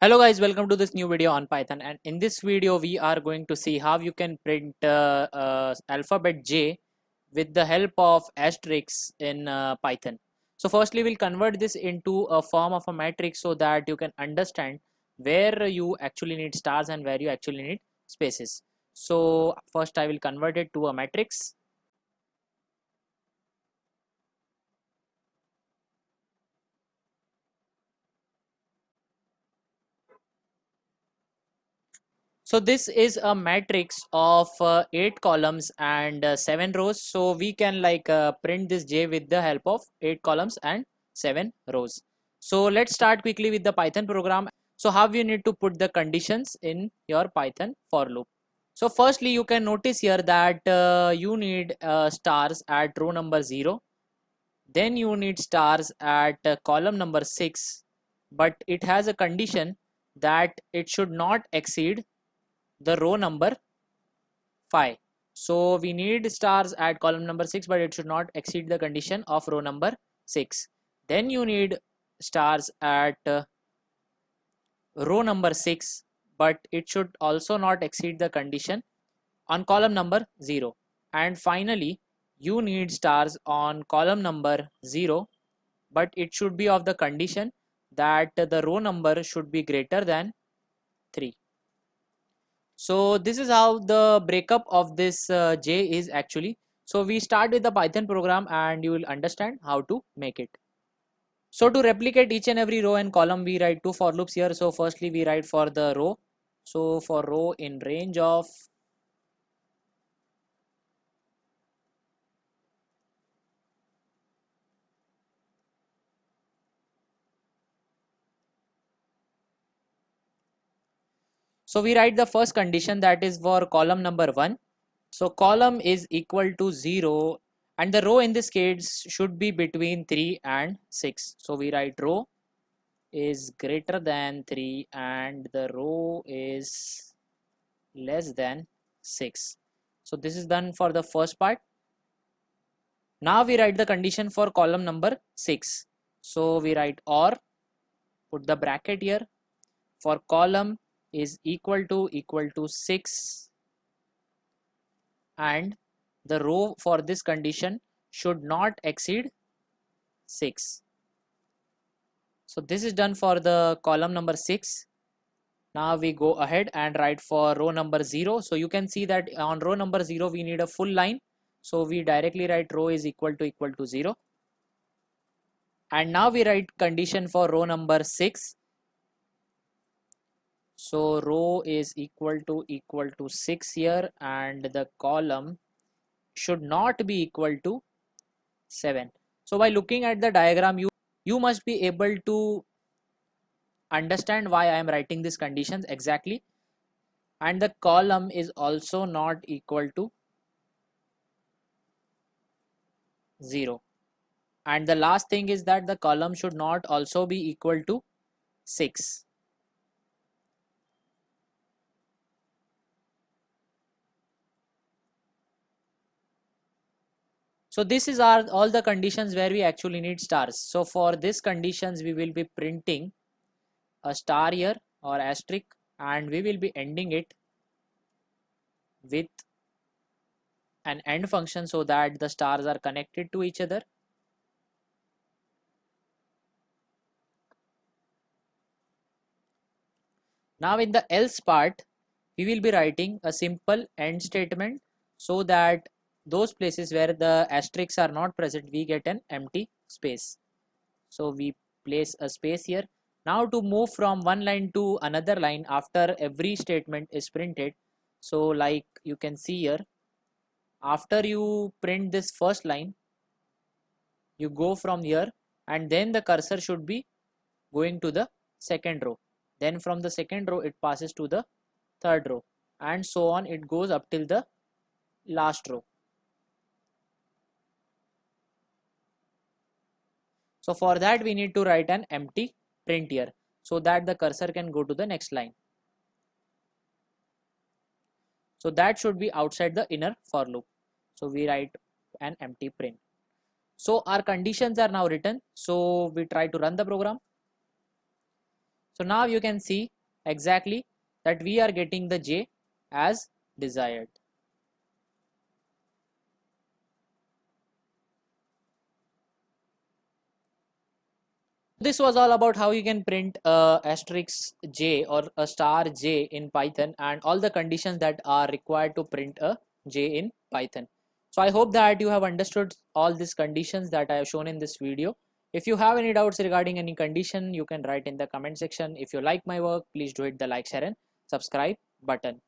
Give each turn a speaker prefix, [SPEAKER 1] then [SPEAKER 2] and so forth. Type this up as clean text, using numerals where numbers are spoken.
[SPEAKER 1] Hello guys, welcome to this new video on Python, and in this video we are going to see how you can print alphabet J with the help of asterisk in Python. So firstly we'll convert this into a form of a matrix so that you can understand where you actually need stars and where you actually need spaces. So first I will convert it to a matrix. So this is a matrix of 8 columns and 7 rows. So we can print this J with the help of 8 columns and 7 rows. So let's start quickly with the Python program. So how you need to put the conditions in your Python for loop. So firstly you can notice here that you need stars at row number 0. Then you need stars at column number 6. But it has a condition that it should not exceed the row number 5. So we need stars at column number 6, but it should not exceed the condition of row number 6. Then you need stars at row number 6, but it should also not exceed the condition on column number 0. And finally you need stars on column number 0, but it should be of the condition that the row number should be greater than 3. So this is how the breakup of this J is actually. So we start with the Python program and you will understand how to make it. So to replicate each and every row and column, we write two for loops here. So firstly we write for the row. So for row in range of so we write the first condition, that is for column number 1. So column is equal to 0 and the row in this case should be between 3 and 6. So we write row is greater than 3 and the row is less than 6. So this is done for the first part. Now we write the condition for column number 6. So we write or, put the bracket here, for column is equal to 6 and the row for this condition should not exceed 6. So this is done for the column number 6. Now we go ahead and write for row number 0. So you can see that on row number 0 we need a full line. So we directly write row is equal to 0. And now we write condition for row number 6. So row is equal to 6 here and the column should not be equal to 7. So by looking at the diagram you must be able to understand why I am writing these conditions exactly. And the column is also not equal to 0. And the last thing is that the column should not also be equal to 6. So this is all the conditions where we actually need stars. So for these conditions we will be printing a star here or asterisk and we will be ending it with an end function so that the stars are connected to each other. Now in the else part we will be writing a simple end statement so that those places where the asterisks are not present we get an empty space. So we place a space here. Now to move from one line to another line after every statement is printed, so like you can see here, after you print this first line you go from here and then the cursor should be going to the second row, then from the second row it passes to the third row and so on, it goes up till the last row. So for that we need to write an empty print here so that the cursor can go to the next line. So that should be outside the inner for loop. So we write an empty print. So our conditions are now written. So we try to run the program. So now you can see exactly that we are getting the j as desired. This was all about how you can print a asterisk j or a star j in Python and all the conditions that are required to print a j in Python. So I hope that you have understood all these conditions that I have shown in this video. If you have any doubts regarding any condition, you can write in the comment section. If you like my work, please do hit the like, share and subscribe button.